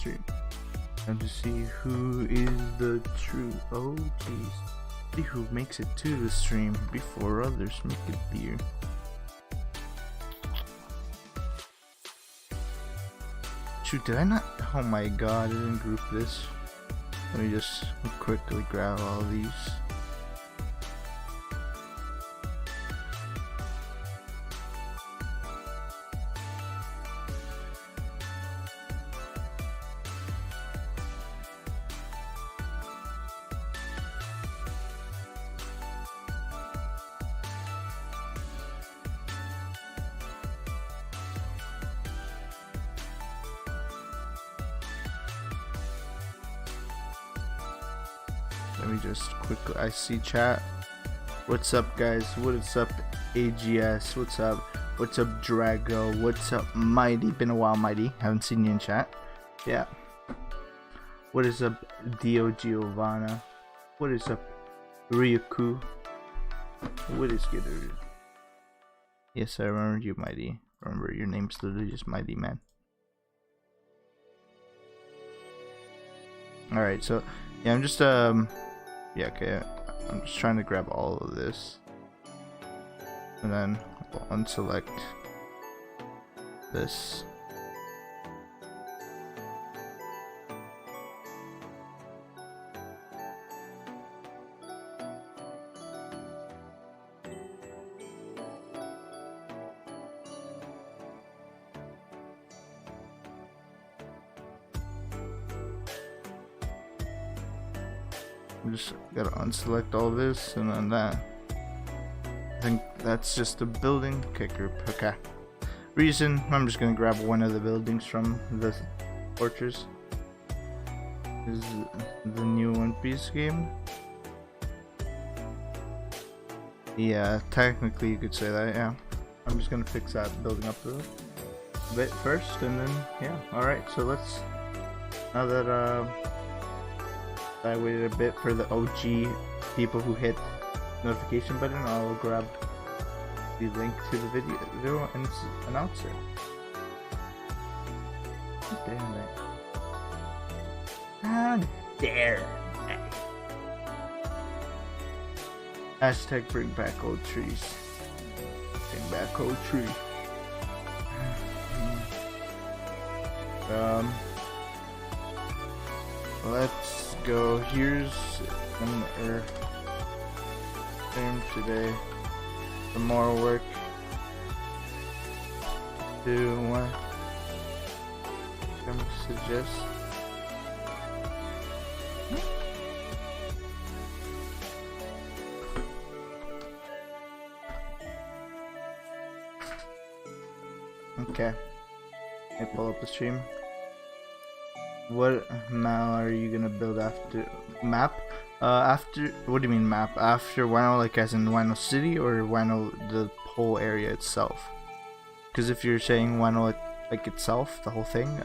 stream. And to see who is the true OGs. See who makes it to the stream before others make it there. Shoot, did I not? Oh my god, I didn't group this. Let me just quickly grab all these. Let me just quickly, I see chat. What's up guys? What's up AGS? What's up? What's up Drago? What's up Mighty? Been a while Mighty. Haven't seen you in chat. Yeah. What is up Dio Giovanna? What is up Ryuku? What is good? Yes, I remember you Mighty. Remember your name's literally just Mighty man. Alright, so yeah, I'm just yeah, okay, I'm just trying to grab all of this and then we'll unselect this. Just gotta unselect all this and then that. I think that's just a building. Okay, group. Okay. Reason, I'm just gonna grab one of the buildings from the fortress. This is the new One Piece game. Yeah, technically you could say that, yeah. I'm just gonna fix that building up a bit first and then, yeah. Alright, so let's, now that I waited a bit for the OG people who hit notification button, I'll grab the link to the video and announce it. Damn it. How dare I? Hashtag bring back old trees. Bring back old tree. Let's go. Here's an Earth stream today. Some more work. Do what? I'm suggest. Okay. I pull up the stream. What map are you gonna build after map? After, what do you mean map? After Wano, like as in Wano City, or Wano the whole area itself? Because if you're saying Wano like itself, the whole thing,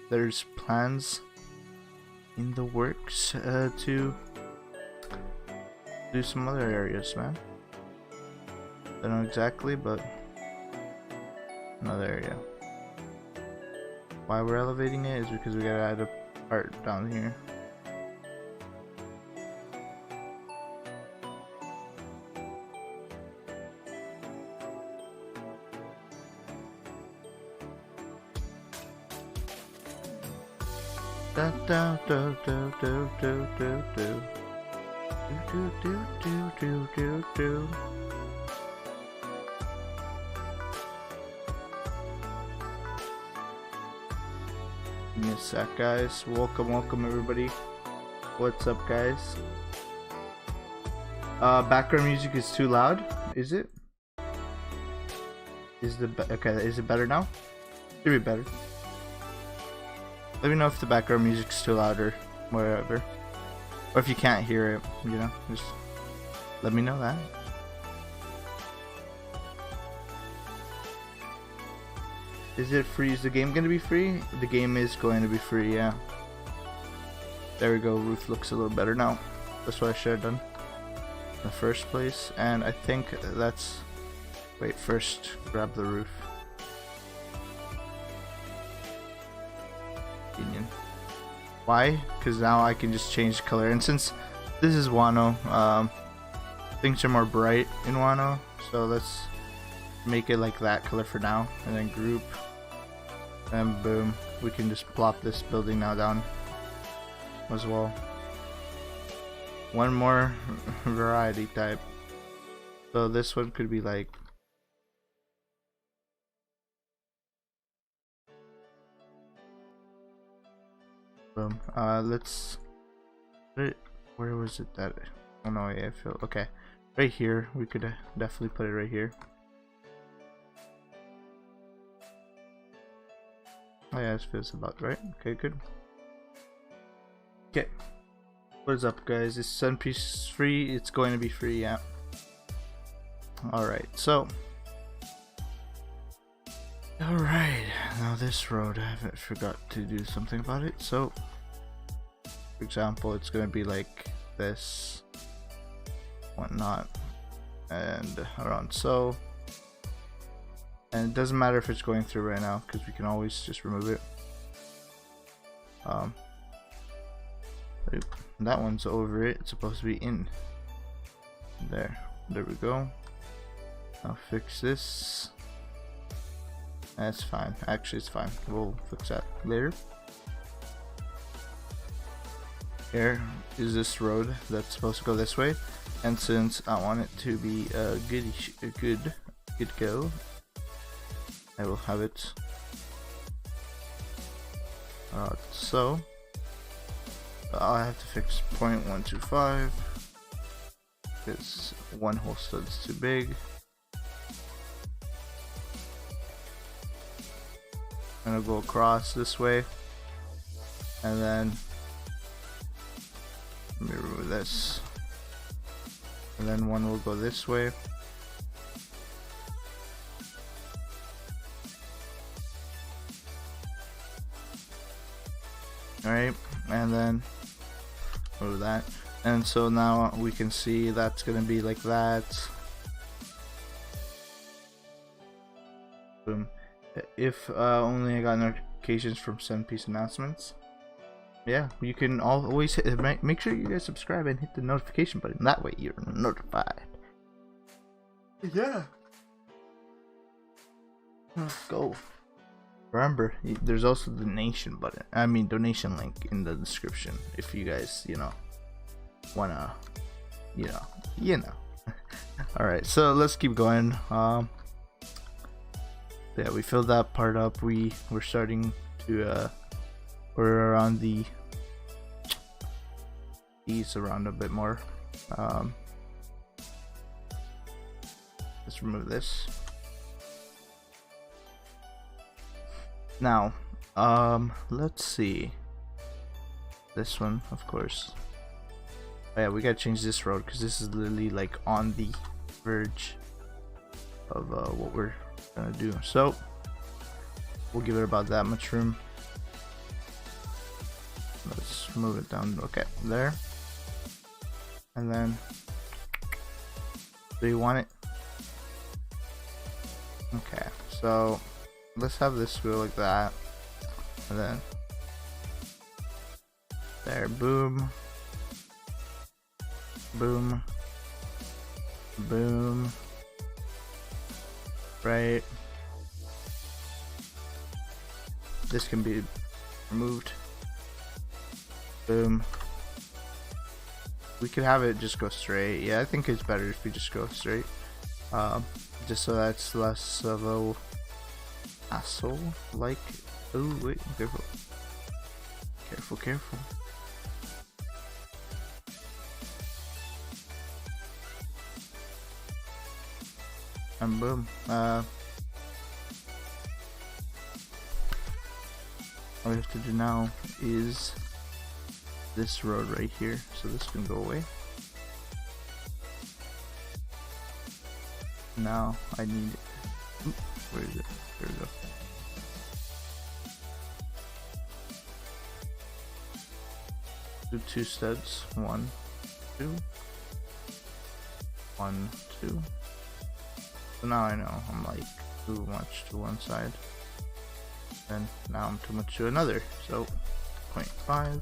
there's plans in the works to do some other areas, man. I don't know exactly, but another area. Why we're elevating it is because we gotta add a part down here. Da da do do do do do do do do do do do do. Give me a sec, guys. Welcome everybody. What's up, guys? Background music is too loud. Is it? Okay? Is it better now? Should be better. Let me know if the background music's too loud or whatever, or if you can't hear it. You know, just let me know that. Is it free? Is the game gonna be free? The game is going to be free, yeah. There we go, roof looks a little better now. That's what I should have done in the first place. And I think that's... Wait, first grab the roof. opinion. Why? Because now I can just change the color, and since this is Wano, things are more bright in Wano, so let's make it like that color for now, and then group, and boom, we can just plop this building now down as well. One more variety type, so this one could be like boom. Let's put it, where was it that, oh no, yeah, I feel okay, right here. We could definitely put it right here. Oh yeah, this feels about right. Okay, good. Okay, what is up, guys? Is Sun Piece free? It's going to be free, yeah. Alright, so alright, now this road, I haven't forgot to do something about it. So for example, it's gonna be like this, whatnot, and around so. And it doesn't matter if it's going through right now, because we can always just remove it. That one's over it. It's supposed to be in. There we go. I'll fix this. That's fine. Actually, it's fine. We'll fix that later. Here is this road that's supposed to go this way, and since I want it to be a good go, I will have it so I have to fix 0.125 because one whole stud's too big. I'm gonna go across this way, and then let me remove this, and then one will go this way. Alright, and then move that, and so now we can see that's gonna be like that. Boom. If only I got notifications from Sun Piece announcements. Yeah, you can always hit, make sure you guys subscribe and hit the notification button. That way you're notified. Yeah. Let's go. Remember, there's also the donation button. I mean, donation link in the description if you guys, wanna, All right, so let's keep going. Yeah, we filled that part up. We're starting to we're around these around a bit more. Let's remove this. Now, let's see. This one, of course. Oh yeah, we gotta change this road because this is literally like on the verge of what we're gonna do. So we'll give it about that much room. Let's move it down. Okay, there. And then, do you want it? Okay, so let's have this go like that, and then there, boom, boom, boom, right. This can be removed. Boom. We could have it just go straight. Yeah, I think it's better if we just go straight, just so that's less of a hassle. Like, oh wait, careful, careful, careful. And boom. All we have to do now is this road right here, so this can go away. Now I need it. Oop, where is it? There we go. Do 2 studs. 1, 2. 1, 2. So now I know I'm like too much to one side. and now I'm too much to another, so 0.5.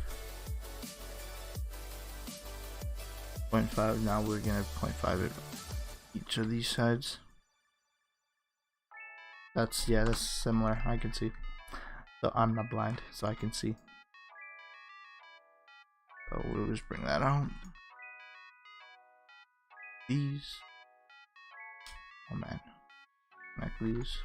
0.5, now we're gonna 0.5 at each of these sides. That's similar, I can see. So I'm not blind, so I can see. So we'll just bring that out. These. Oh man. Like these.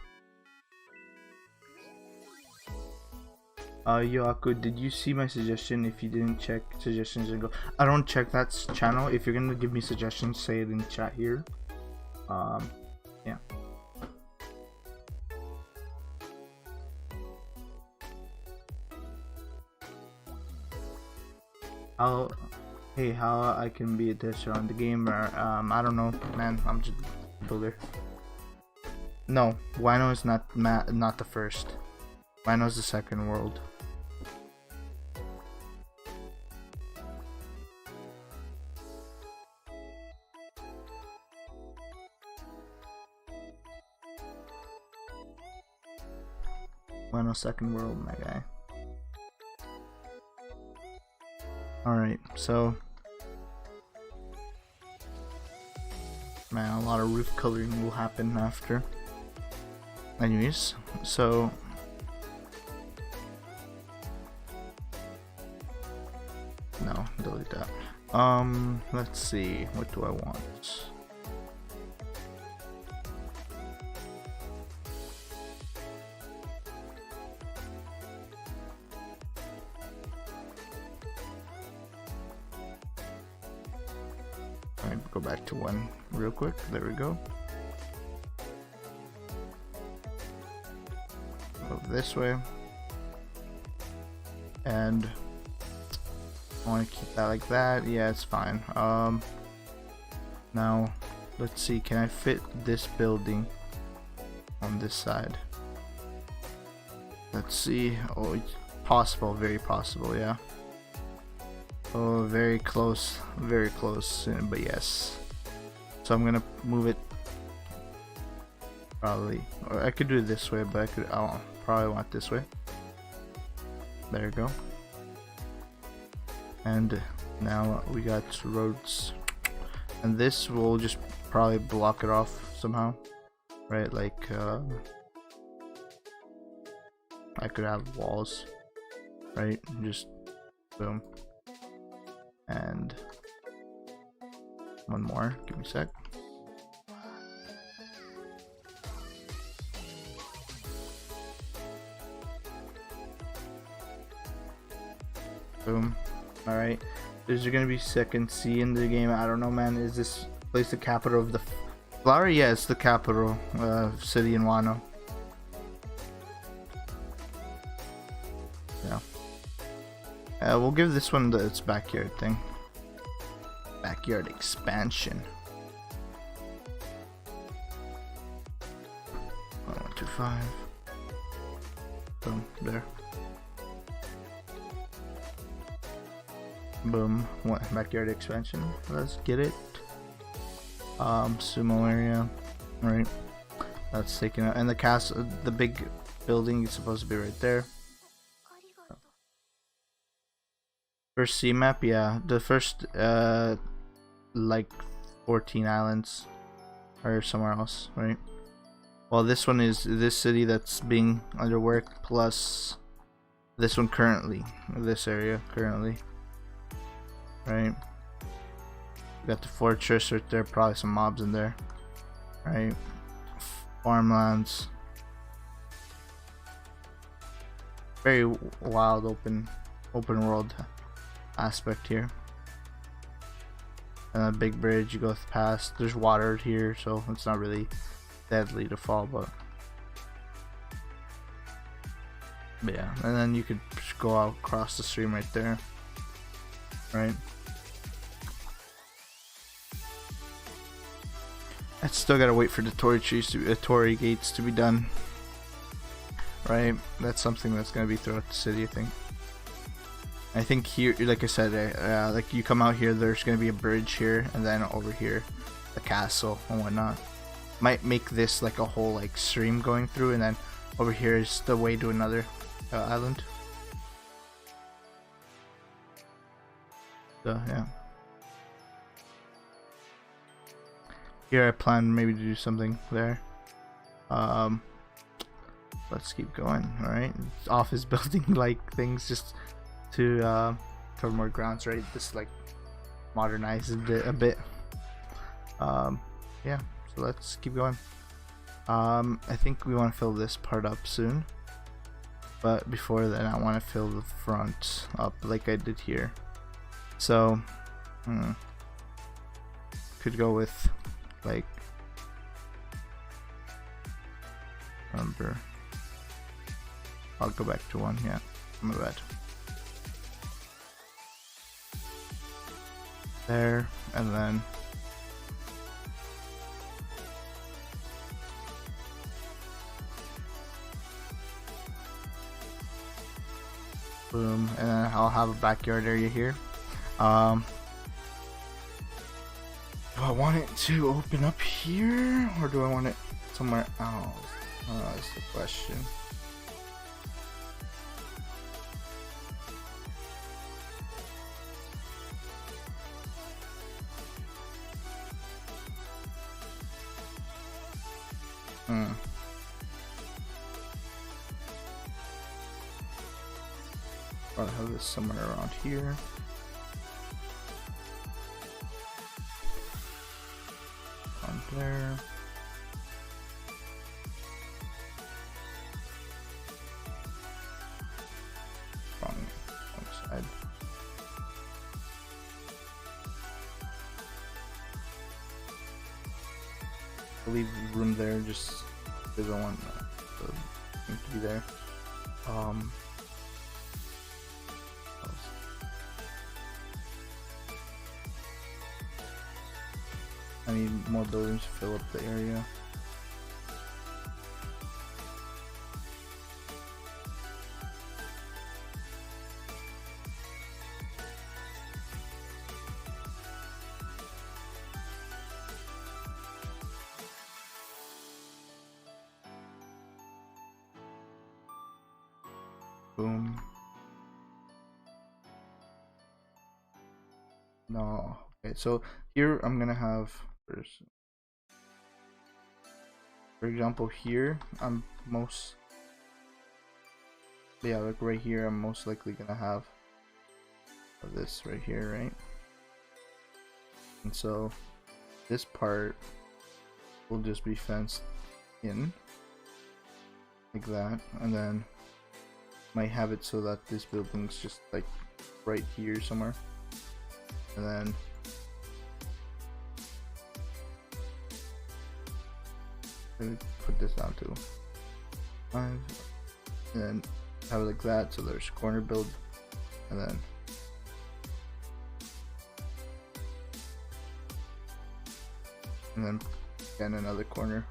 Yo Aku, did you see my suggestion? If you didn't check suggestions and go, I don't check that channel. If you're gonna give me suggestions, say it in chat here. Yeah. How I can be a tester on the game, or I don't know, man. I'm just a builder. No, Wano is not the first. Wano is the second world. Wano second world, my guy. Alright, so man, a lot of roof coloring will happen after. Anyways, so no, delete that. Let's see, what do I want? Alright, go back to one real quick. There we go. Move this way. And I want to keep that like that. Yeah, it's fine. Now let's see, can I fit this building on this side? Let's see. Oh, it's possible, very possible, yeah. Oh, very close, but yes. So I'm gonna move it probably, or I could do it this way, but I'll probably want it this way. There you go. And now we got roads, and this will just probably block it off somehow, right? Like I could have walls, right? Just boom. And one more, give me a sec. Boom. Alright, there's gonna be second C in the game. I don't know, man. Is this place the capital of the flower? Yeah, it's the capital city in Wano. Yeah. We'll give this one its backyard thing. Backyard expansion. 125. Boom, there. Boom, backyard expansion. Let's get it. Sumo area. Right. That's taken out. And the castle, the big building is supposed to be right there. First C map, yeah. The first like 14 islands are somewhere else, right? Well, this one is this city that's being under work, plus this one currently, this area currently, right? We got the fortress right there, probably some mobs in there, right? Farmlands, very wild open world aspect here. And a big bridge you go past. There's water here, so it's not really deadly to fall, but yeah. And then you could just go out across the stream right there, right? I still gotta wait for the Torii gates to be done, right? That's something that's gonna be throughout the city, I think here, like I said, like you come out here, there's gonna be a bridge here, and then over here, the castle and whatnot. Might make this like a whole like stream going through, and then Over here is the way to another island. So yeah. Here I plan maybe to do something there. Let's keep going. All right, office building like things just to cover more grounds, right? Just like modernize it a bit. Yeah. So let's keep going. I think we want to fill this part up soon, but before then I want to fill the front up like I did here. So could go with like number. I'll go back to 1. Yeah, my bad. There, and then boom, and then I'll have a backyard area here. Do I want it to open up here, or do I want it somewhere else? That's the question. I'll have this somewhere around here. On there. Wrong side. I'll leave room there just because I want the thing to be there. I need more buildings to fill up the area. Boom. No. Okay, so here I'm gonna have first. For example, here I'm most, yeah, like right here I'm most likely gonna have this right here, right? And so this part will just be fenced in like that, and then might have it so that this building's just like right here somewhere, and then put this down to 5, and then have it like that, so there's corner build, and then again another corner,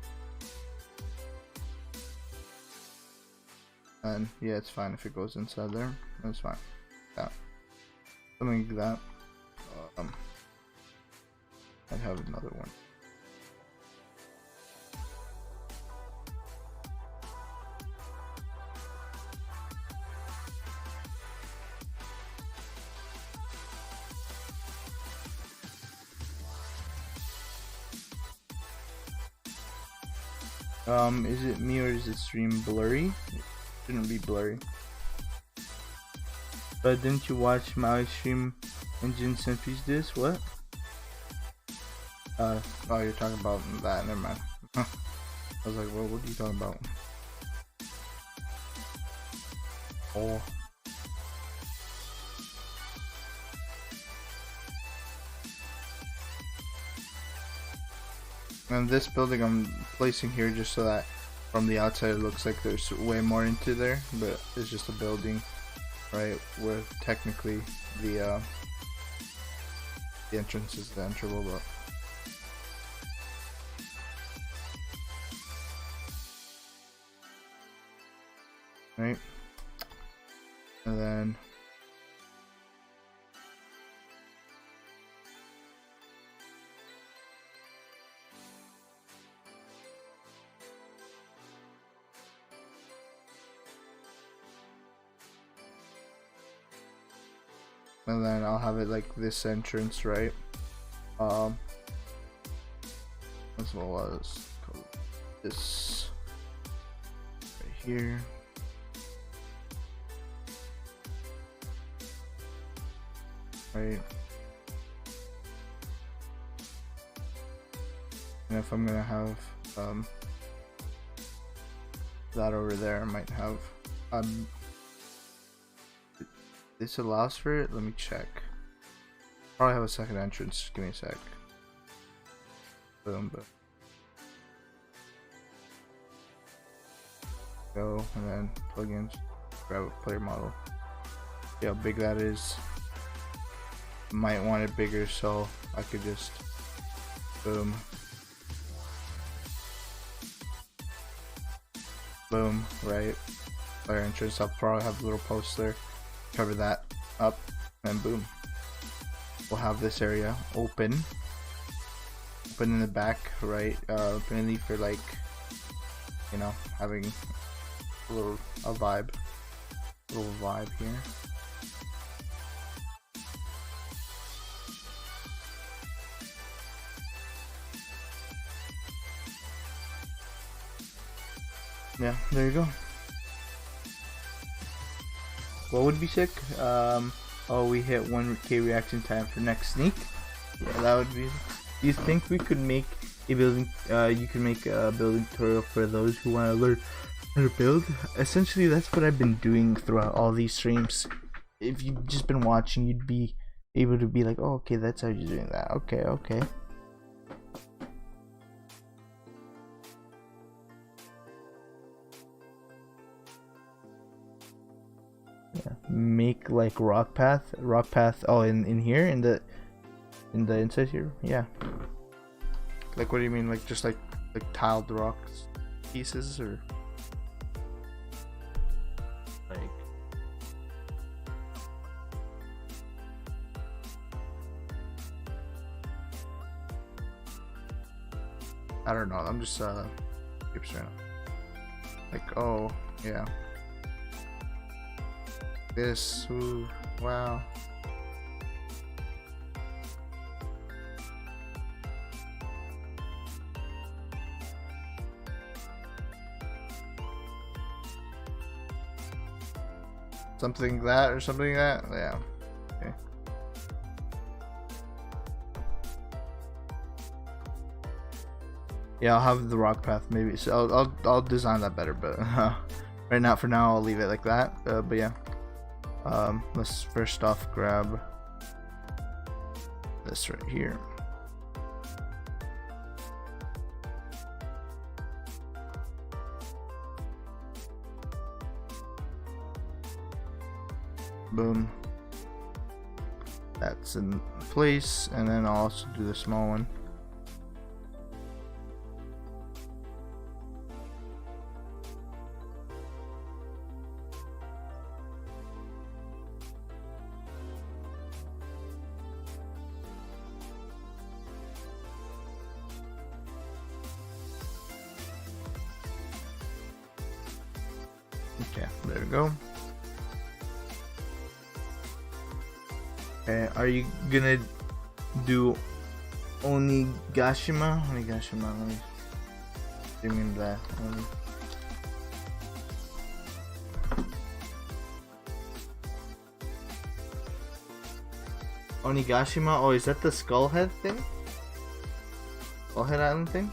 and yeah, it's fine if it goes inside there, that's fine. Yeah, something like that. I'd have another one. Is it me or is the stream blurry? It shouldn't be blurry. But didn't you watch my stream engine centuries this? What? Oh, you're talking about that, never mind. I was like, well, what are you talking about? Oh. And this building I'm placing here just so that from the outside it looks like there's way more into there, but it's just a building, right? Where technically the entrance is the entrable, but right, and then and then I'll have it like this entrance, right? As well as this right here. Right. And if I'm gonna have that over there, I might have this allows for it. Let me check. Probably have a second entrance. Give me a sec. Boom, boom. Go and then plug in. Grab a player model. See how big that is. Might want it bigger, so I could just boom, boom, right? Player entrance. I'll probably have a little post there, cover that up, and boom. We'll have this area open in the back, right? Mainly for like, you know, having a little vibe here. Yeah, there you go. What would be sick? Oh, we hit 1K reaction time for next sneak. Yeah, that would be. Do you think we could make a building? You can make a building tutorial for those who want to learn how to build. Essentially, that's what I've been doing throughout all these streams. If you've just been watching, you'd be able to be like, oh, okay, that's how you're doing that. Okay, okay. Yeah, make like rock path. Oh, in here, in the inside here. Yeah. Like, what do you mean? Like just like tiled rock pieces, or like? I don't know. I'm just keep straight up. Like, oh yeah. This, ooh, wow. Something that or something like that, yeah. Okay. Yeah, I'll have the rock path maybe. So I'll design that better, but right now, for now, I'll leave it like that. But yeah. Let's first off grab this right here. Boom. That's in place, and then I'll also do the small one. Okay, there we go. Okay, are you gonna do Onigashima? Onigashima, let me zoom in that. Onigashima? Oh, is that the skull head thing? Skull head island thing?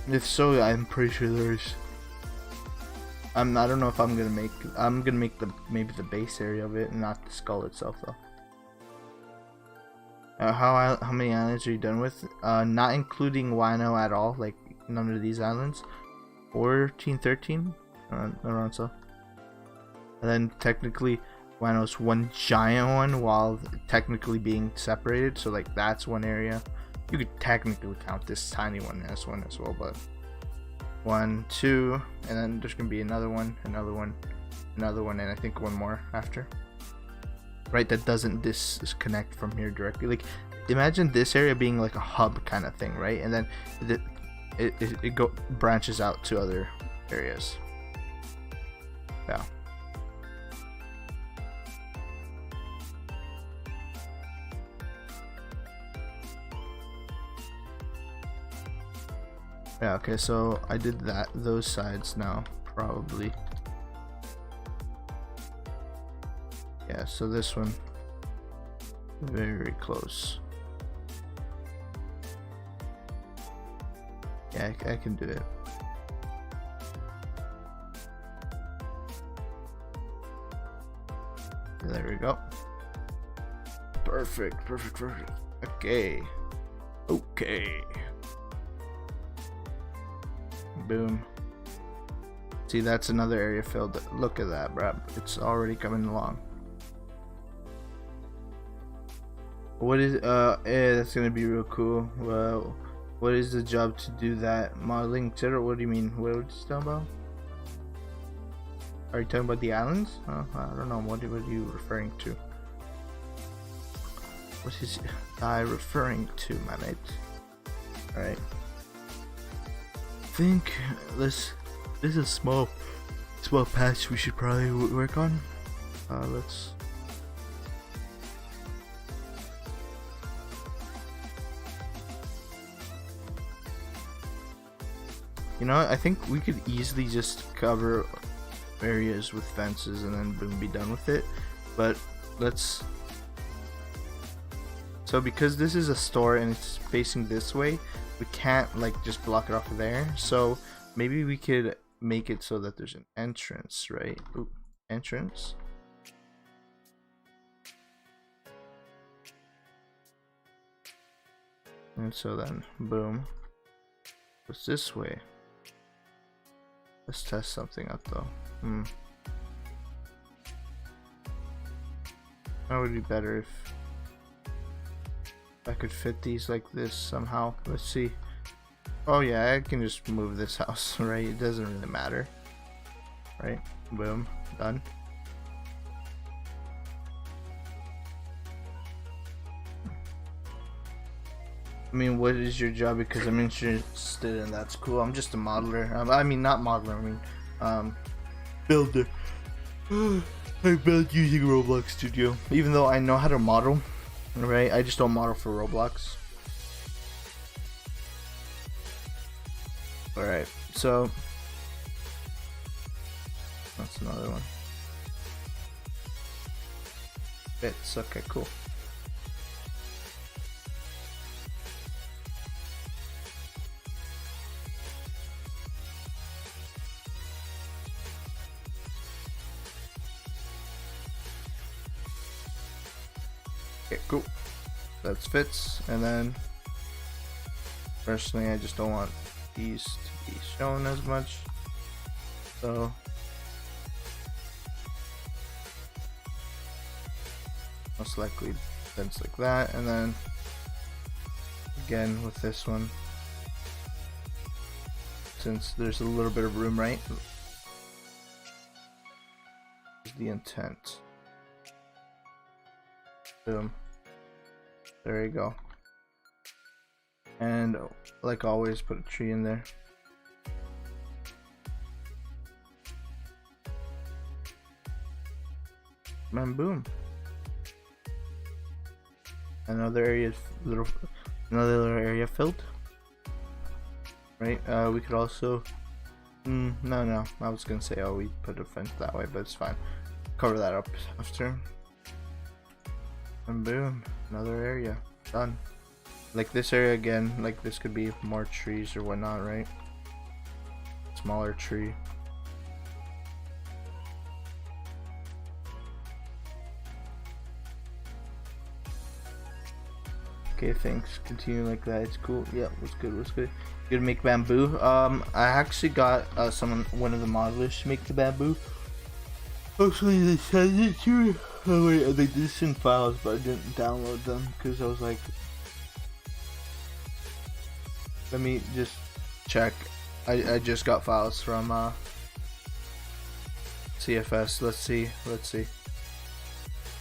If so, I'm pretty sure there's. I don't know if I'm gonna make maybe the base area of it, and not the skull itself though. How many islands are you done with? Not including Wano at all, like none of these islands. 14, 13, around so. And then technically, Wano's one giant one, while technically being separated. So like that's one area. You could technically count this tiny one as one as well, but 1, 2, and then there's gonna be another one, and I think one more after. Right, that doesn't disconnect from here directly. Like, imagine this area being like a hub kind of thing, right? And then it branches out to other areas. Yeah. Yeah, okay, so I did those sides now, probably. Yeah, so this one, very close. Yeah, I can do it. There we go. Perfect. Okay. Boom. See, that's another area filled. Look at that, bruh. It's already coming along. What is that's gonna be real cool. Well, what is the job to do that? Modeling, etc. What do you mean? What are you talking about? Are you talking about the islands? I don't know. What are you referring to? What is I referring to, my mate? Alright. I think this is a small patch we should probably work on. Let's. You know, I think we could easily just cover areas with fences and then boom, be done with it. But let's. So because this is a store and it's facing this way, we can't like just block it off of there. So maybe we could make it so that there's an entrance, right? Ooh, entrance. And so then, boom, goes this way. Let's test something out though. That would be better if I could fit these like this somehow. Let's see. Oh yeah, I can just move this house, right? It doesn't really matter. Right? Boom. Done. I mean, what is your job? Because I'm interested in that's cool. I'm just a modeler. I mean, not modeler. I mean, builder. I build using Roblox Studio. Even though I know how to model, right? I just don't model for Roblox. Alright, so that's another one. Fits, okay, cool. Okay, cool. That fits, and then personally I just don't want these to be shown as much, so most likely fence like that, and then again with this one, since there's a little bit of room, right? Is the intent. Boom. There you go. And like always, put a tree in there. And boom. Another area filled. Right? We could also. No. I was gonna say, oh, we put a fence that way, but it's fine. Cover that up after. And boom, another area done. Like this area again, like this could be more trees or whatnot, right? Smaller tree. Okay, thanks. Continue like that. It's cool. Yeah, what's good? What's good? Good to make bamboo. I actually got one of the modelers to make the bamboo. Hopefully they sent it to me. Oh wait, they did send files, but I didn't download them because I was like, let me just check. I just got files from CFS. Let's see.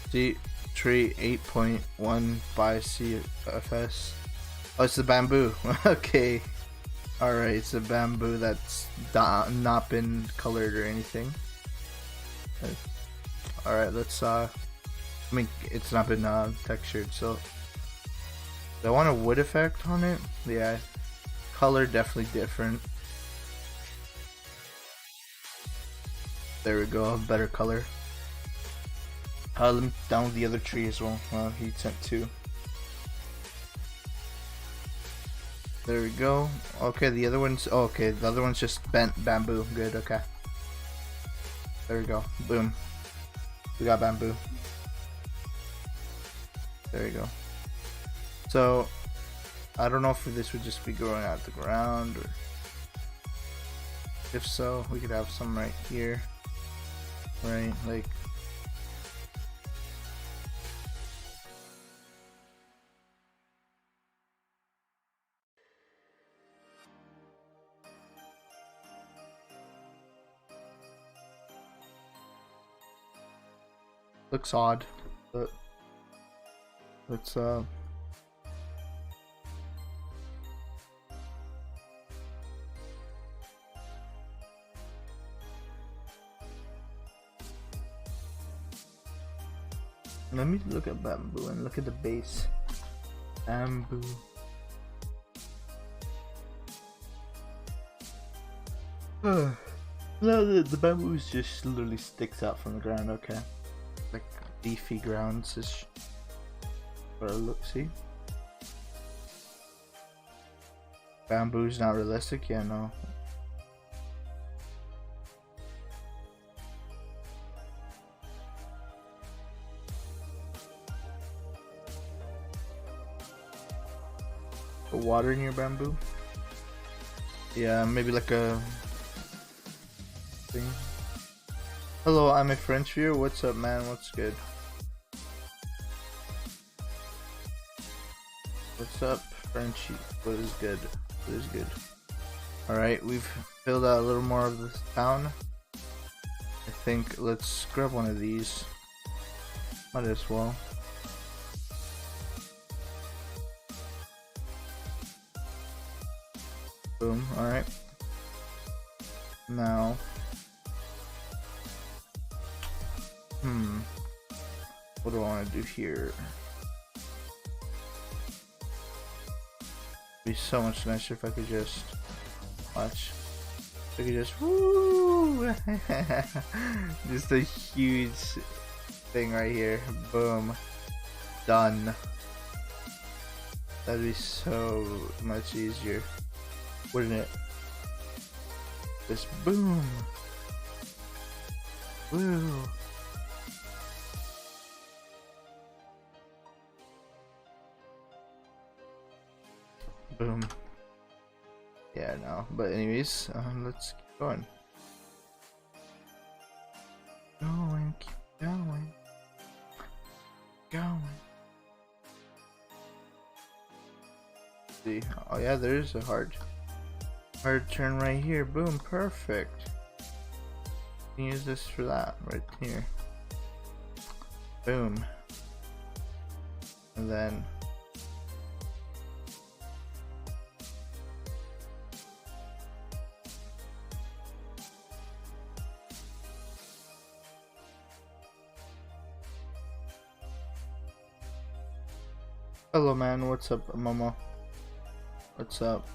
See, tree 8.1 by CFS. Oh, it's the bamboo. Okay. Alright, it's a bamboo that's not been colored or anything. Okay. Alright, let's I mean, it's not been textured, so do I want a wood effect on it? Yeah, color definitely different. There we go, a better color. Let me down the other tree as well. He sent 2. There we go. Okay, the other one's okay. The other one's just bent bamboo. Good. Okay. There we go. Boom. We got bamboo. There we go. So I don't know if this would just be growing out the ground, or if so, we could have some right here. Right, like. Looks odd, but let's let me look at bamboo and look at the base. Bamboo. No, the bamboo just literally sticks out from the ground. Okay. Like leafy grounds is what I look. See, bamboo's not realistic. Yeah, no. Put water in your bamboo. Yeah, maybe like a thing. Hello, I'm a French viewer. What's up, man? What's good? What's up, Frenchie? What is good? What is good? Alright, we've filled out a little more of this town. I think let's grab one of these. Might as well. Boom, alright. Now. What do I want to do here? It'd be so much nicer if I could just watch. If I could just woo, just a huge thing right here. Boom, done. That'd be so much easier, wouldn't it? Just boom, woo. Boom. Yeah, no. But anyways, let's keep going. Keep going. See. Oh yeah, there is a hard turn right here. Boom, perfect. You can use this for that right here. Boom. And then hello, man. What's up, Momo? What's up?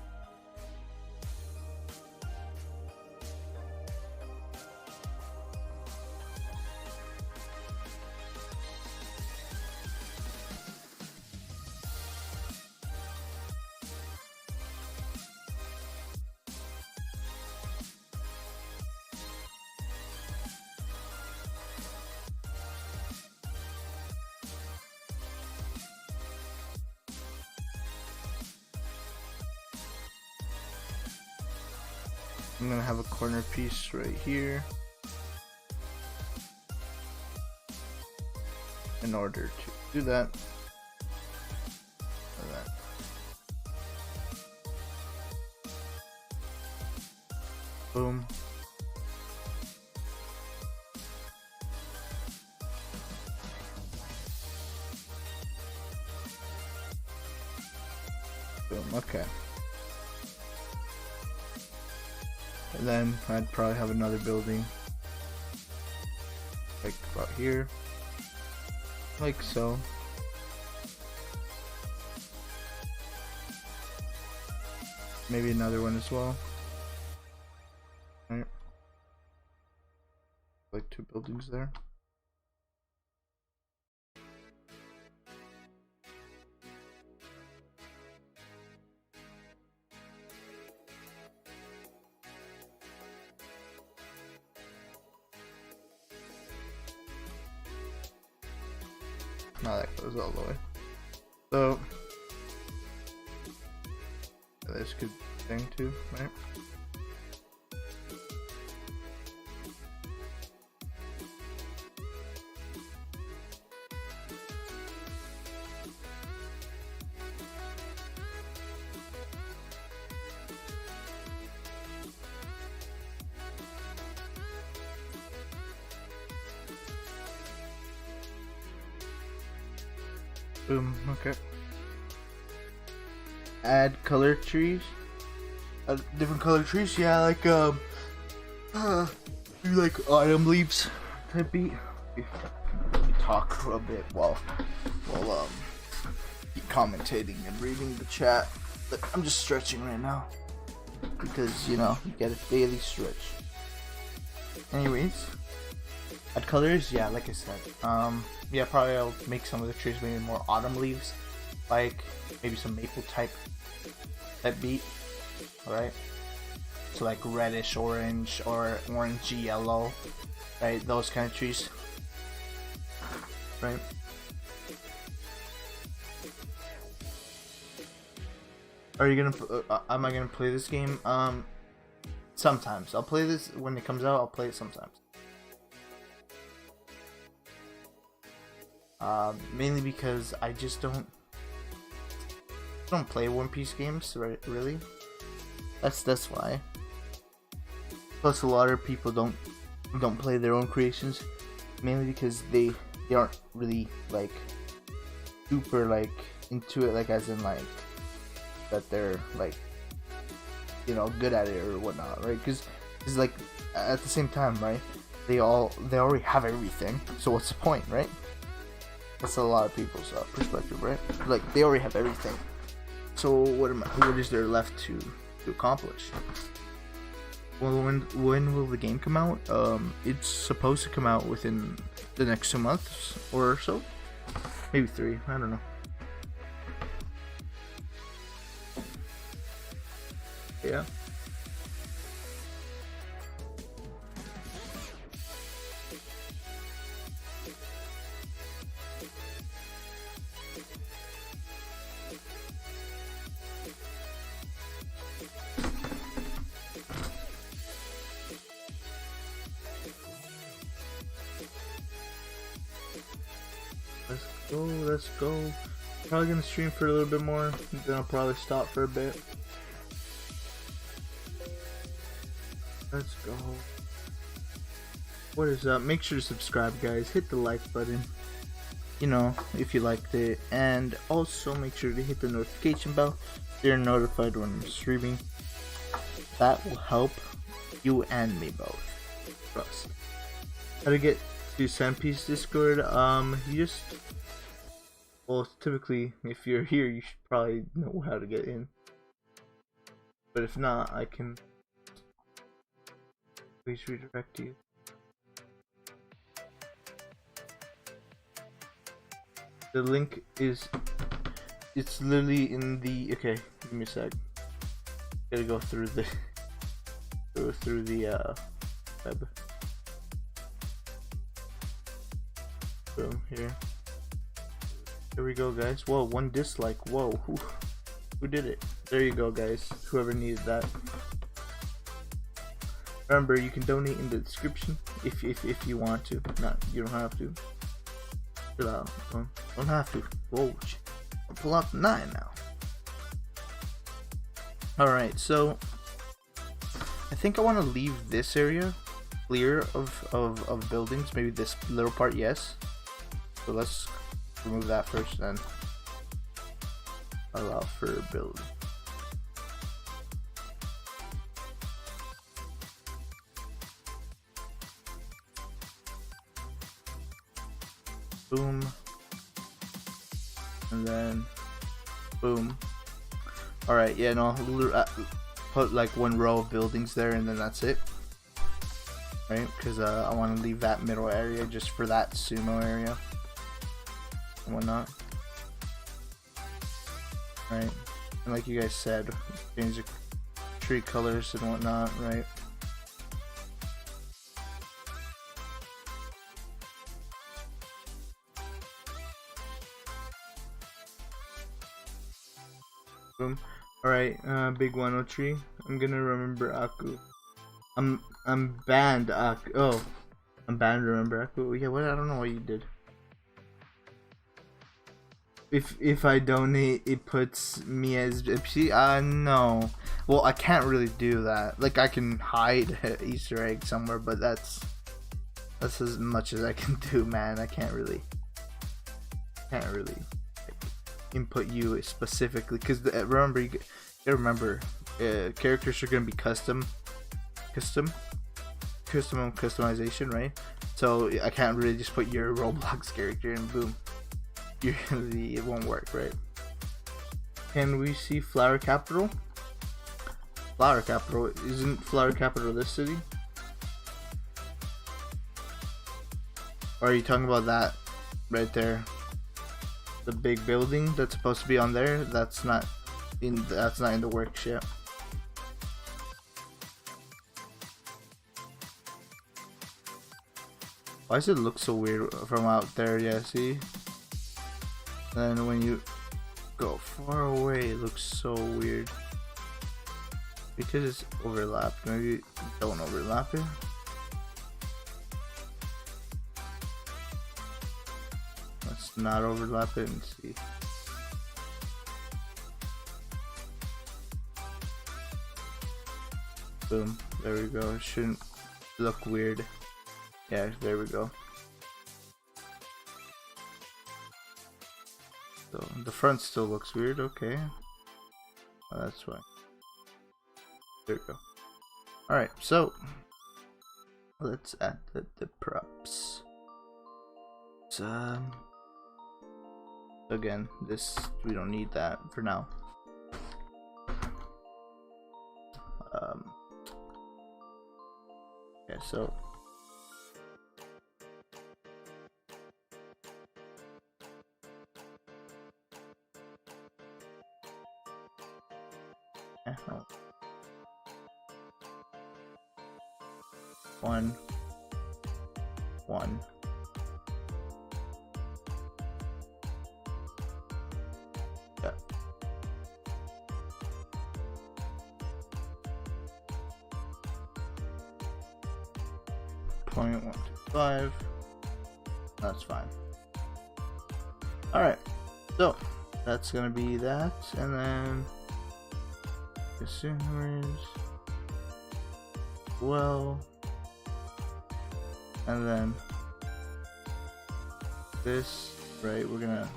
I'm gonna have a corner piece right here in order to do that. Boom. Boom, okay. And then I'd probably have another building like about here, like so. maybe another one as well. Right. Like 2 buildings there. Now that goes all the way. So this could thing too, right? Boom, okay. Add color trees. Different color trees, yeah, like do like autumn leaves type beat. Let me talk a bit while keep commentating and reading the chat. But I'm just stretching right now because you know you get a daily stretch. Anyways, add colors, yeah, like I said. Yeah, probably I'll make some of the trees maybe more autumn leaves, like maybe some maple type beat. Alright, so like reddish orange or orangey yellow, right? Those kind of trees, right? Are you gonna? Am I gonna play this game? Sometimes I'll play this when it comes out. I'll play it sometimes. Mainly because I just don't play One Piece games, right? Really, that's why. Plus, a lot of people don't play their own creations, mainly because they aren't really like super like into it, like as in like that they're like, you know, good at it or whatnot, right? Because it's like at the same time, right? They already have everything, so what's the point, right? That's a lot of people's perspective, right? Like they already have everything, so what is there left to accomplish? Well, when will the game come out? It's supposed to come out within the next 2 months or so, maybe 3. I don't know. Yeah. Let's go. Probably gonna stream for a little bit more, then I'll probably stop for a bit. Let's go. What is up? Make sure to subscribe, guys. Hit the like button, you know, if you liked it, and also make sure to hit the notification bell so you're notified when I'm streaming. That will help you and me both. Trust. How to get to Senpei's Discord? You just, well, typically if you're here you should probably know how to get in, but if not, I can please redirect you. The link is, it's literally in the, okay, give me a sec. Gotta go through the web. Boom, here. There we go, guys. Whoa, 1 dislike. Whoa, who did it? There you go, guys. Whoever needed that. Remember, you can donate in the description if you want to. Not, you don't have to. Chill out. Don't have to. Whoa, I'll pull out the 9 now. Alright, so I think I want to leave this area clear of buildings. Maybe this little part, yes. So let's remove that first, then allow for build. Boom, and then boom. All right, yeah, no, put like one row of buildings there and then that's it, right? Because I want to leave that middle area just for that sumo area and whatnot, right? And like you guys said, change the tree colors and whatnot, right? Boom. Alright, big Wano tree. I'm gonna remember Aku. I'm banned Aku. Oh, I'm banned remember Aku. Yeah, what? I don't know what you did. If I donate, it puts me as no. Well, I can't really do that. Like I can hide an Easter egg somewhere, but that's as much as I can do, man. I can't really input you specifically because remember you remember characters are gonna be customization, right? So I can't really just put your Roblox character and boom, it won't work, right? Can we see Flower Capital? Flower Capital, isn't Flower Capital this city? Or are you talking about that right there? The big building that's supposed to be on there, that's not in the works yet. Why does it look so weird from out there? Yeah, see? And then when you go far away, it looks so weird because it's overlapped. Maybe don't overlap it. Let's not overlap it and see. Boom, there we go. It shouldn't look weird. Yeah, there we go. So the front still looks weird. Okay, oh, that's fine. There we go. Alright, so let's add the props. So, again, this, we don't need that for now. Okay, so one. Yeah. .125. That's fine. Alright, so that's gonna be that, and then consumers. Well, and then this, right? We're gonna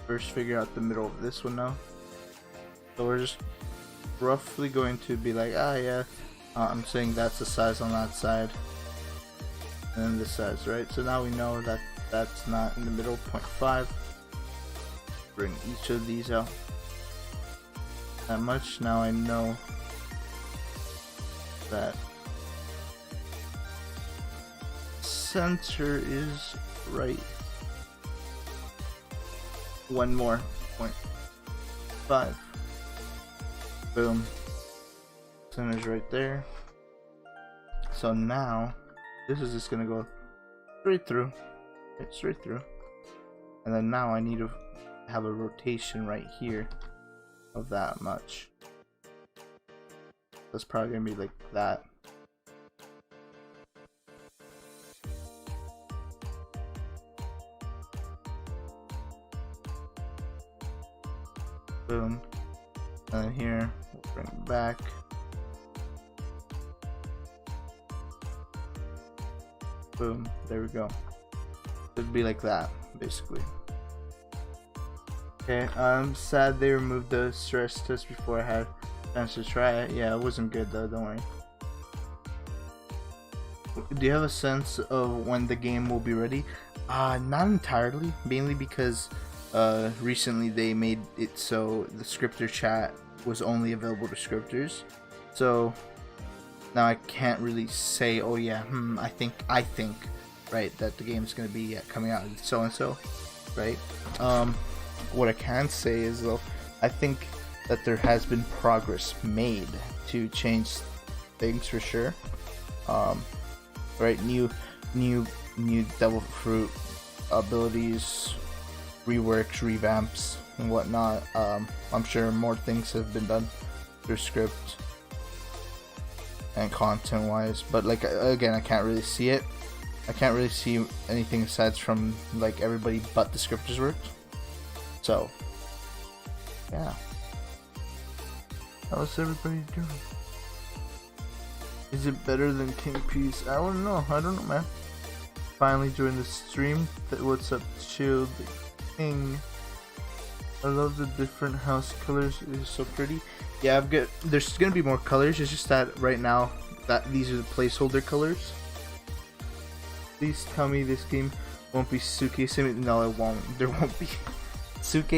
first figure out the middle of this one now. So we're just roughly going to be like, yeah, I'm saying that's the size on that side, and then this size, right? So now we know that that's not in the middle. 0.5. Bring each of these out that much. Now I know that center is right. One more. 0.5. Boom. Center's right there. So now this is just gonna go straight through. Straight through. And then now I need to have a rotation right here of that much. That's probably gonna be like that. Boom. And then here, we'll bring it back. Boom. There we go. It'd be like that, basically. Okay, I'm sad they removed the stress test before I had a chance to try it. Yeah, it wasn't good though, don't worry. Do you have a sense of when the game will be ready? Not entirely, mainly because recently they made it so the scripter chat was only available to scripters. So now I can't really say, oh yeah, I think, right, that the game's gonna be coming out so and so, right? What I can say is though, I think that there has been progress made to change things for sure. Right, new Devil Fruit abilities, reworks, revamps, and whatnot. I'm sure more things have been done through script and content wise, but like again, I can't really see it. I can't really see anything aside from like everybody but the scripters worked. So yeah, how's everybody doing? Is it better than King Peace? I don't know, man. Finally joined the stream. What's up, Shield King? I love the different house colors. It is so pretty. Yeah, there's gonna be more colors. It's just that right now that these are the placeholder colors. Please tell me this game won't be Suke Sim. No, it won't. There won't be. Suke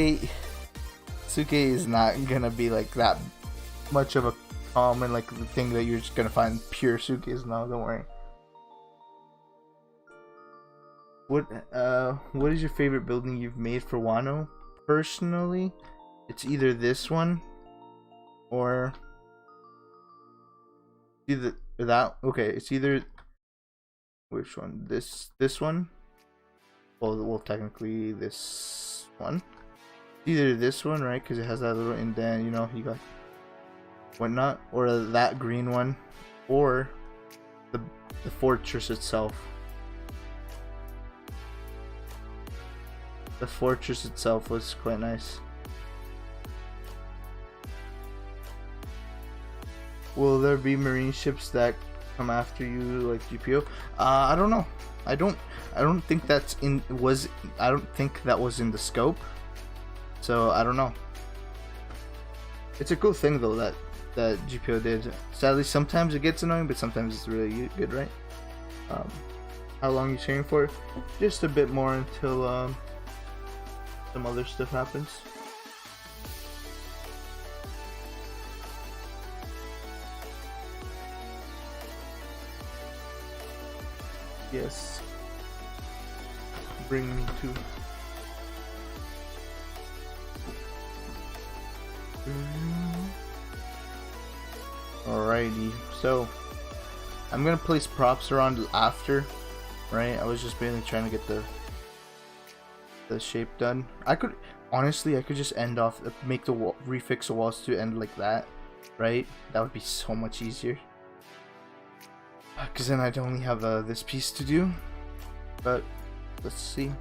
is not gonna be like that much of a common like the thing that you're just gonna find pure Sukes. No, don't worry. What is your favorite building you've made for Wano? Personally, it's either this one or either that. Okay, it's either which one? This one. Well, technically this one. Either this one, right? Because it has that little indent. You know, you got whatnot, or that green one, or the fortress itself. The fortress itself was quite nice. Will there be marine ships that come after you like GPO? I don't know. I don't think that's I don't think that was in the scope. So I don't know. It's a cool thing though that GPO did. Sadly, sometimes it gets annoying, but sometimes it's really good, right? How long are you streaming for? Just a bit more until some other stuff happens. Yes. Bring me to. Alrighty, so I'm gonna place props around after, right? I was just mainly trying to get the shape done. I could just end off, make the wall, refix the walls to end like that, right? That would be so much easier. Because then I'd only have this piece to do. But let's see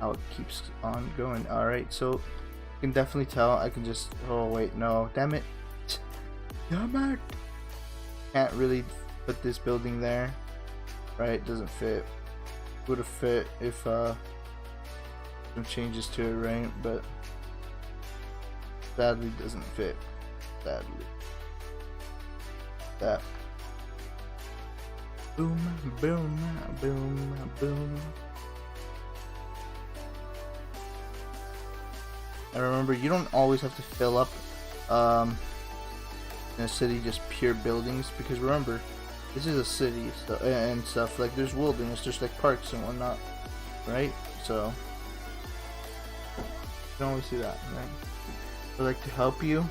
how it keeps on going. Alright, so you can definitely tell. I can just, oh wait, no, damn it. Damn it. Can't really put this building there, right? Doesn't fit. Would have fit if some changes to it, right? But sadly doesn't fit. Sadly. That. Boom, boom, boom, boom. And remember, you don't always have to fill up in a city just pure buildings, because remember, this is a city and stuff. Like there's wilderness, just like parks and whatnot, right? So you can always do that, right? I'd like to help you.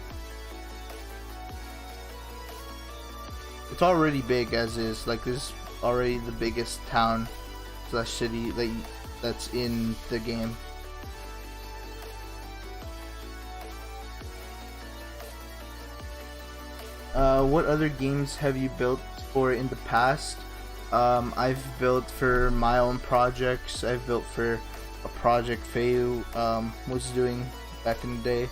It's already big as is. Like this is already the biggest town / city that's in the game. What other games have you built for in the past? I've built for my own projects. I've built for a project Fayu was doing back in the day.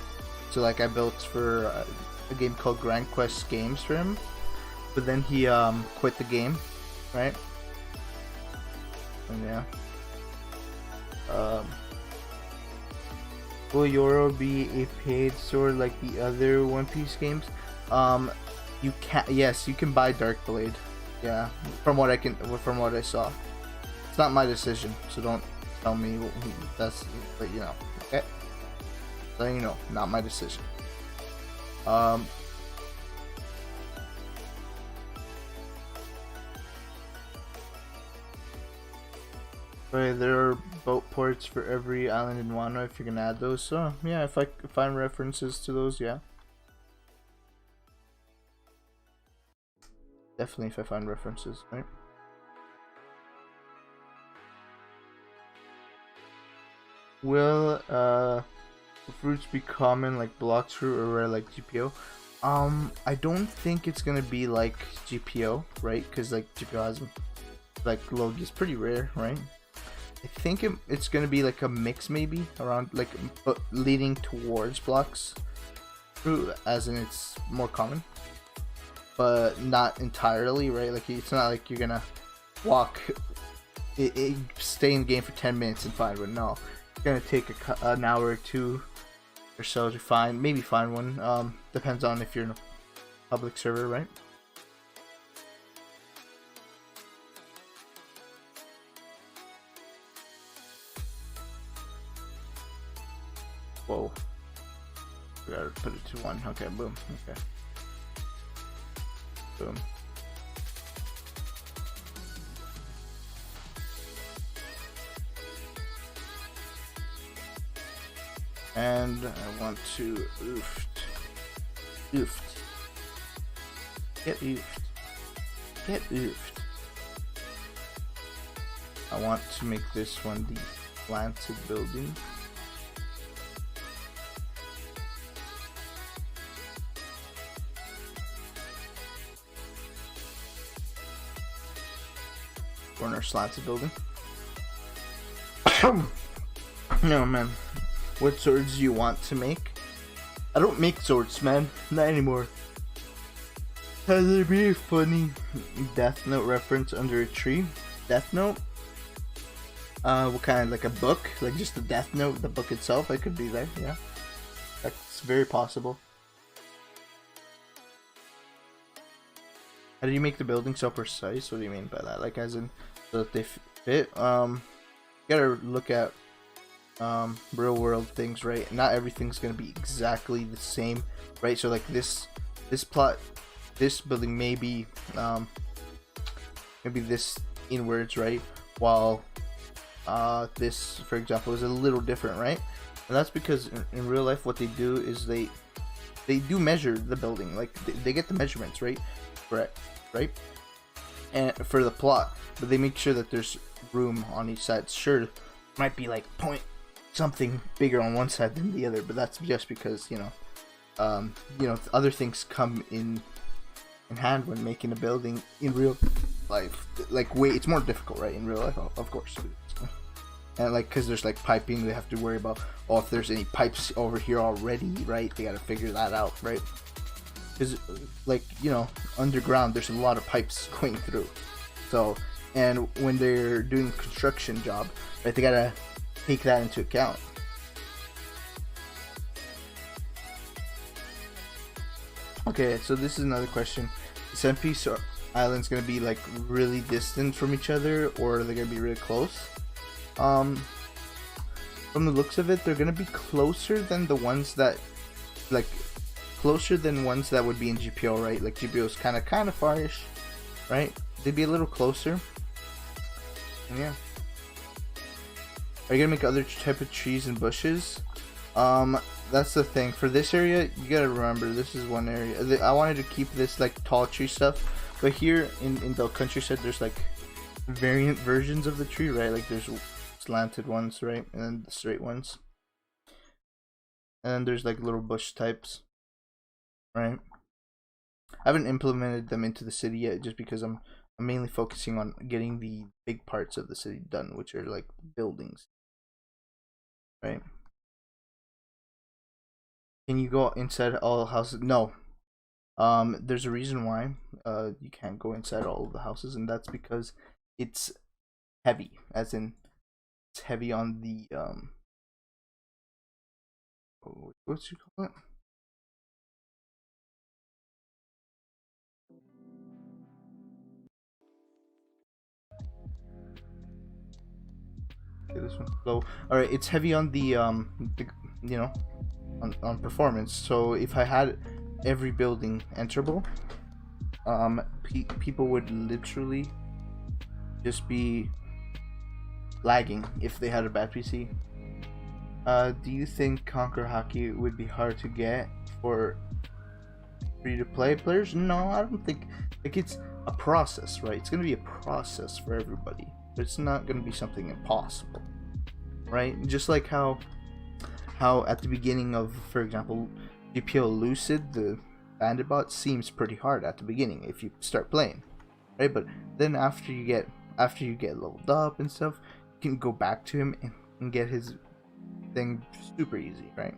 So like I built for a game called Grand Quest Games for him, but then he quit the game, right? And yeah. Will Yoro be a paid sword like the other One Piece games? You can, yes, you can buy Darkblade. Yeah, from what I saw. It's not my decision, so don't tell me that's, but you know, okay. So you know, not my decision. Right, there are boat ports for every island in Wano if you can add those. So yeah, if I find references to those, yeah. Definitely if I find references, right? Will fruits be common like blox fruit or rare like GPO? I don't think it's gonna be like GPO, right? Because like GPO has like Logi is pretty rare, right? I think it's gonna be like a mix, maybe around like leading towards blocks fruit, as in it's more common, but not entirely, right? Like it's not like you're gonna walk, stay in the game for 10 minutes and find one. No, it's gonna take an hour or two or so to find, maybe find one. Depends on if you're in a public server, right? Whoa. We gotta put it to 1. Okay, boom. Okay. Boom. And I want to oofed. Get oofed. I want to make this one the slanted building. Corner slanted building. No, man. What swords do you want to make? I don't make swords, man. Not anymore. Has there be a funny Death Note reference under a tree? Death Note? What kind? Like a book? Like just the Death Note, the book itself? It could be there, yeah. That's very possible. How do you make the building so precise? What do you mean by that? Like as in, so that they fit? You gotta look at real world things, right? Not everything's gonna be exactly the same, right? So like this building may be maybe this inwards, right? While this, for example, is a little different, right? And that's because in real life what they do is they do measure the building, like they get the measurements, right? Correct, right? And for the plot, but they make sure that there's room on each side. Sure, it might be like point something bigger on one side than the other, but that's just because you know other things come in hand when making a building in real life. Like it's more difficult, right? In real life, of course. And like because there's like piping, they have to worry about if there's any pipes over here already, right? They gotta figure that out, right? Because like underground there's a lot of pipes going through, so and when they're doing a construction job, right, they gotta take that into account. Okay, so this is another question. Is Senpi's islands gonna be like really distant from each other, or are they gonna be really close? From the looks of it, they're gonna be closer than the ones that closer than ones that would be in GPO, right? Like GPO is kind of far-ish, right? They'd be a little closer. And yeah. Are you gonna make other type of trees and bushes? That's the thing. For this area, you gotta remember this is one area. I wanted to keep this like tall tree stuff, but here in the countryside, there's like variant versions of the tree, right? Like there's slanted ones, right, and then the straight ones, and then there's like little bush types. Right. I haven't implemented them into the city yet, just because I'm mainly focusing on getting the big parts of the city done, which are like buildings. Right. Can you go inside all houses? No. There's a reason why you can't go inside all of the houses, and that's because it's heavy, as in it's heavy on the what's you call it? this one. So, all right, it's heavy on the you know, on performance. So if I had every building enterable, people would literally just be lagging if they had a bad PC. Do you think Conquer Hockey would be hard to get for free-to-play players? No, I don't think. Like, it's a process, right? It's gonna be a process for everybody, but it's not gonna be something impossible, right? Just like how at the beginning of, for example, GPO Lucid, the bandit bot seems pretty hard at the beginning if you start playing, right? But then after you get leveled up and stuff, you can go back to him and get his thing super easy, right?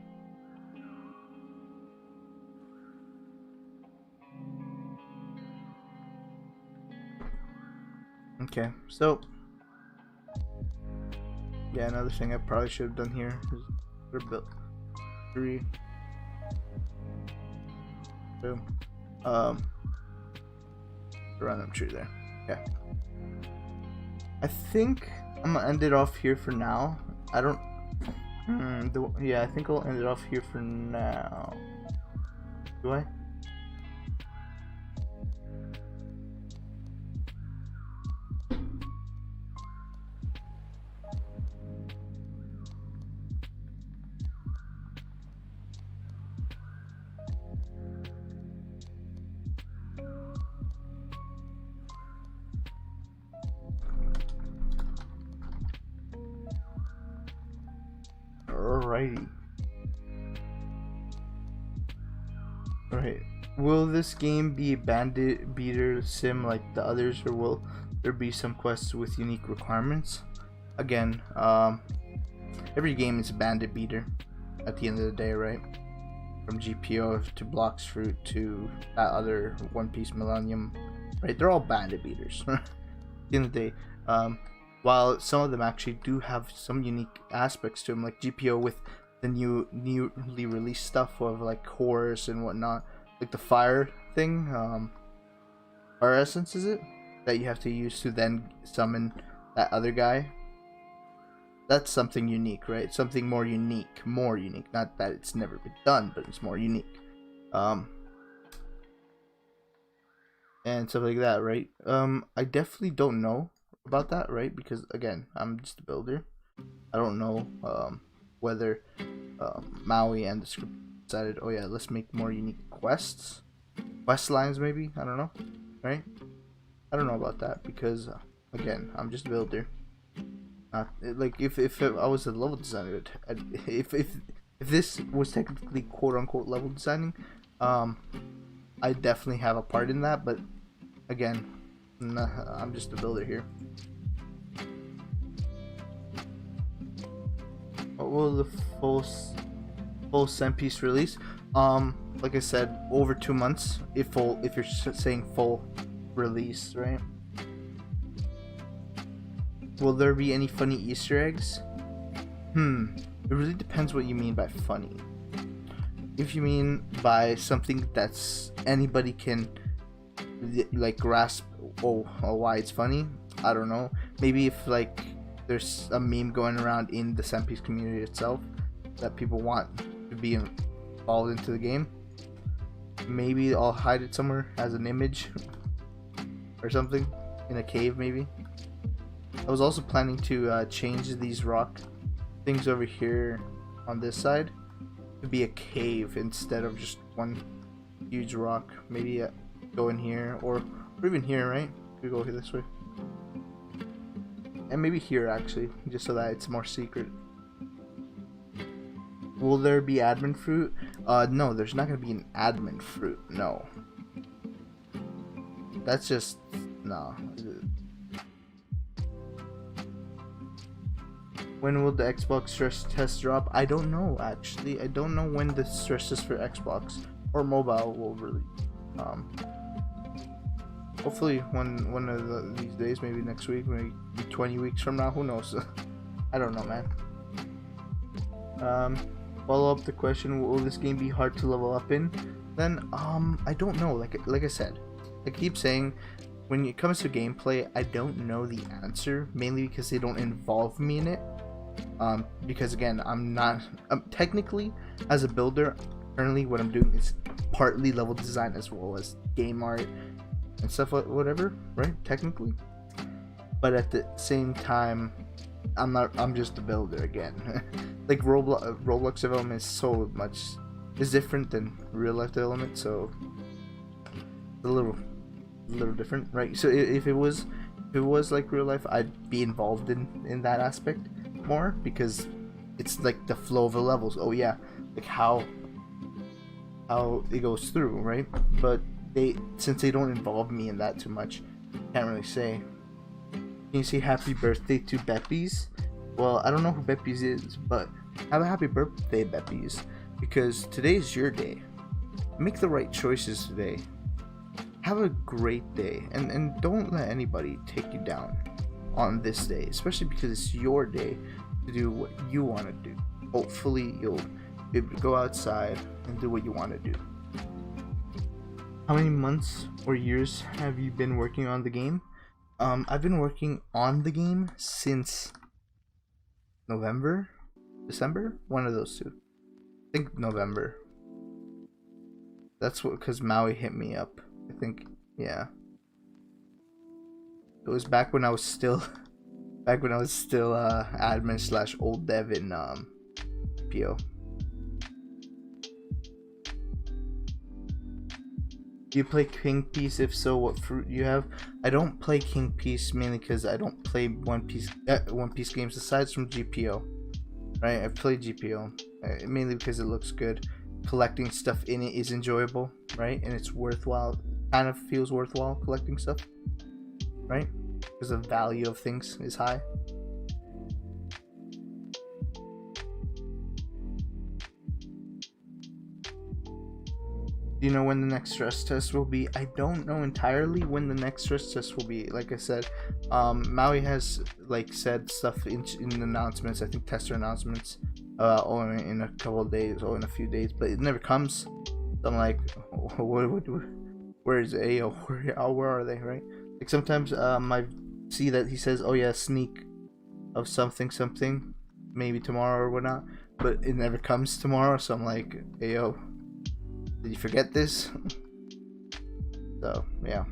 Okay, so yeah, another thing I probably should have done here is build 3. Boom. Random tree there. Okay. I think I'm gonna end it off here for now. I don't. Yeah, I think I'll end it off here for now. Do I? Alrighty. Alright. Will this game be a bandit beater sim like the others, or will there be some quests with unique requirements? Again, every game is a bandit beater at the end of the day, right? From GPO to Blocks Fruit to that other One Piece Millennium, right? They're all bandit beaters at the end of the day. While some of them actually do have some unique aspects to them, like GPO with the newly released stuff of like cores and whatnot, like the fire thing, fire essence is it, that you have to use to then summon that other guy. That's something unique, right? Something more unique. Not that it's never been done, but it's more unique. And stuff like that, right? I definitely don't know about that, right? Because again, I'm just a builder. I don't know whether Maui and the script decided, oh yeah, let's make more unique quest lines maybe. I don't know, right? I don't know about that because again, I'm just a builder. Like if I was a level designer, if this was technically quote unquote level designing, I definitely have a part in that. But again, nah, I'm just a builder here. What will the full cent piece release? Like I said, over 2 months. If you're saying full release, right? Will there be any funny Easter eggs? It really depends what you mean by funny. If you mean by something that's anybody can like grasp, why it's funny, I don't know. Maybe if like there's a meme going around in the cent piece community itself that people want to be involved into the game, maybe I'll hide it somewhere as an image or something in a cave maybe. I was also planning to change these rock things over here on this side to be a cave instead of just one huge rock. Maybe go in here or even here, right? Could go this way. And maybe here actually, just so that it's more secret. Will there be admin fruit? No, there's not gonna be an admin fruit. No. That's just no. When will the Xbox stress test drop? I don't know actually. I don't know when the stress test for Xbox or mobile will release. Hopefully one of these days, maybe next week, maybe 20 weeks from now. Who knows? I don't know, man. Follow up the question: will this game be hard to level up in? Then I don't know. Like I said, I keep saying, when it comes to gameplay, I don't know the answer, mainly because they don't involve me in it. Because again, I'm not technically as a builder. Currently, what I'm doing is partly level design as well as game art and stuff, whatever, right? Technically, but at the same time, I'm not. I'm just a builder again. Like Roblox development is different than real life development, so it's a little different, right? So if it was like real life, I'd be involved in that aspect more, because it's like the flow of the levels. Oh yeah, like how it goes through, right? But since they don't involve me in that too much, can't really say. Can you say happy birthday to Beppies? Well, I don't know who Beppies is, but have a happy birthday, Beppies, because today's your day. Make the right choices today. Have a great day, and don't let anybody take you down on this day, especially because it's your day to do what you want to do. Hopefully you'll be able to go outside and do what you want to do. How many months or years have you been working on the game? I've been working on the game since November, December, one of those two. I think November. That's what, because Maui hit me up. I think, yeah. It was back when I was still admin / old dev in PO. Do you play King Piece? If so, what fruit do you have? I don't play King Piece mainly because I don't play One Piece games aside from GPO. Right, I've played GPO mainly because it looks good. Collecting stuff in it is enjoyable, right? And it's worthwhile. Kind of feels worthwhile collecting stuff, right? Because the value of things is high. Do you know when the next stress test will be? I don't know entirely when the next stress test will be. Like I said, Maui has like said stuff in the announcements. I think tester announcements, in a couple of days or in a few days, but it never comes. So I'm like, where is AO? Where are they? Right? Like sometimes I see that he says, oh yeah, sneak of something, maybe tomorrow or whatnot, but it never comes tomorrow. So I'm like, AO. Did you forget this? So, yeah.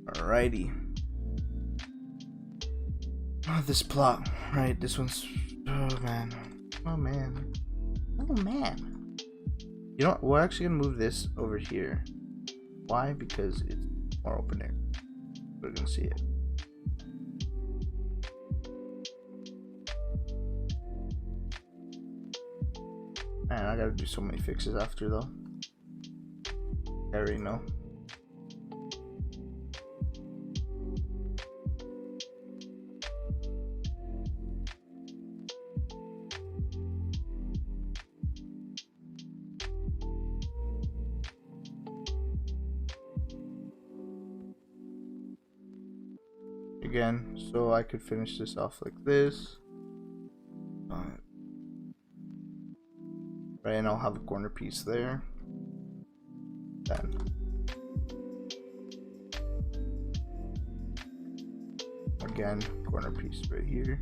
Alrighty. Oh, this plot. Right, this one's... Oh, man. Oh, man. Oh, man. You know what? We're actually going to move this over here. Why? Because it's more open air. We're going to see it. Man, I gotta do so many fixes after though. I already know. Again, so I could finish this off like this. Right, and I'll have a corner piece there. Then again, corner piece right here.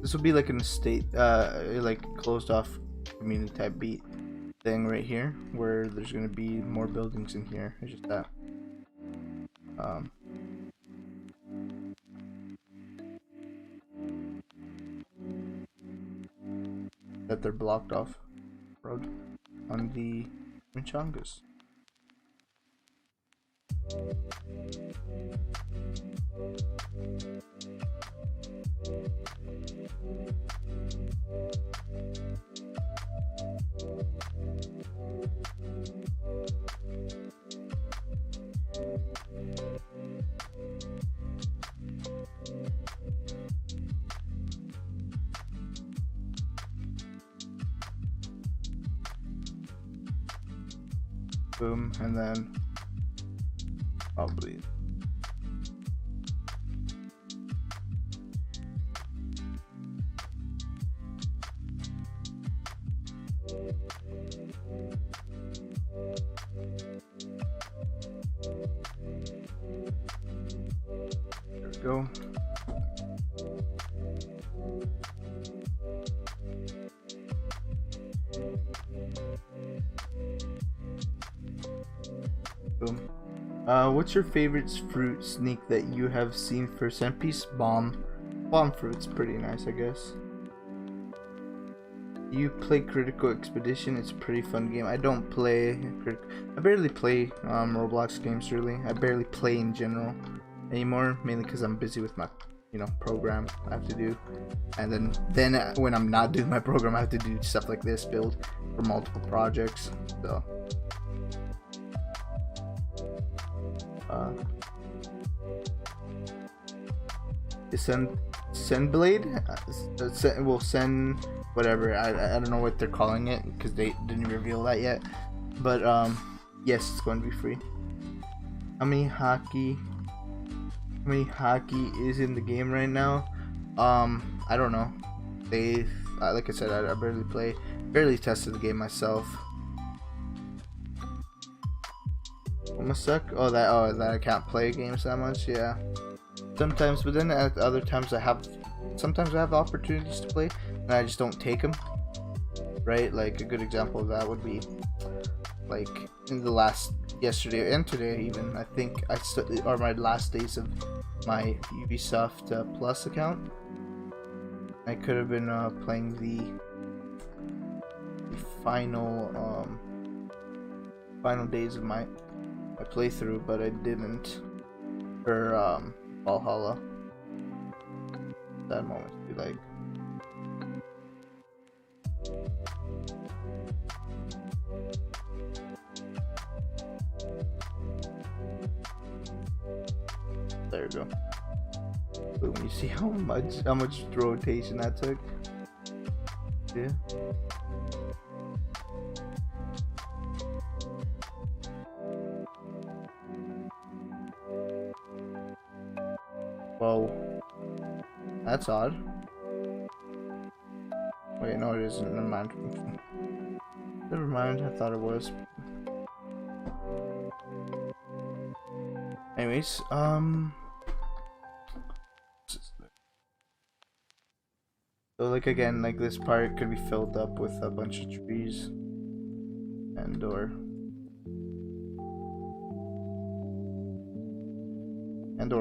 This will be like an estate, like closed off community type beat thing right here, where there's gonna be more buildings in here. It's just that that they're blocked off road on the Minchangas. Boom, and then probably Boom. What's your favorite fruit sneak that you have seen first? Piece bomb. Bomb fruit's pretty nice, I guess. You play Critical Expedition? It's a pretty fun game. I don't play I barely play Roblox games really. I barely play in general anymore, mainly because I'm busy with my program I have to do, and then when I'm not doing my program I have to do stuff like this, build for multiple projects. So send blade, we'll send whatever. I don't know what they're calling it because they didn't reveal that yet, but yes, it's going to be free. How many hockey is in the game right now? I don't know. They like I said, I barely tested the game myself. Almost suck. Oh that I can't play games that much. Yeah, sometimes, but then at other times I have opportunities to play and I just don't take them, right? Like a good example of that would be like in the yesterday and today even, I think are my last days of my Ubisoft Plus account. I could have been playing the final days of my playthrough, but I didn't for Valhalla. That moment to be like, there we go. Boom, you see how much rotation that took? Yeah. Whoa. That's odd. Wait, no it isn't. Never mind. Never mind, I thought it was. Anyways, so like again, like this part could be filled up with a bunch of trees and or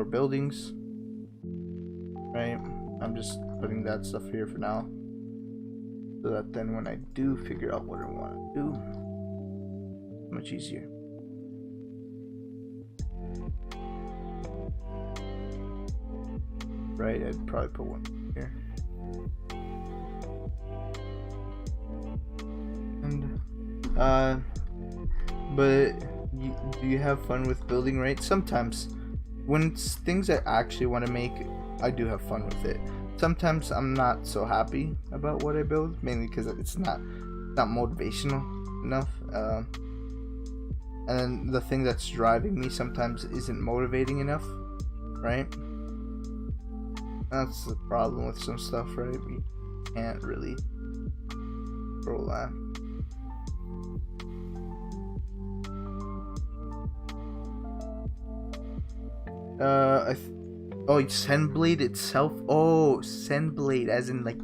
buildings, right? I'm just putting that stuff here for now, so that then when I do figure out what I want to do, it's much easier. Right, I'd probably put one here. And but do you have fun with building, right? Sometimes when it's things I actually want to make, I do have fun with it. Sometimes I'm not so happy about what I build, mainly because it's not motivational enough, and then the thing that's driving me sometimes isn't motivating enough, right? That's the problem with some stuff, right? We can't really control that. Oh, it's Sendblade itself. Oh, Sendblade, as in like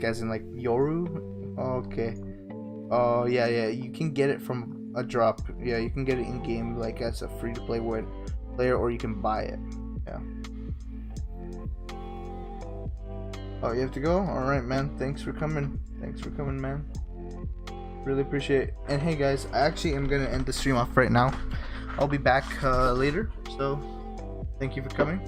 as in like Yoru. Okay. Oh yeah, you can get it from a drop. Yeah, you can get it in game, like as a free to play player, or you can buy it. Yeah. Oh, you have to go? Alright, man. Thanks for coming. Man. Really appreciate it. And hey guys, I actually am gonna end the stream off right now. I'll be back later, so thank you for coming.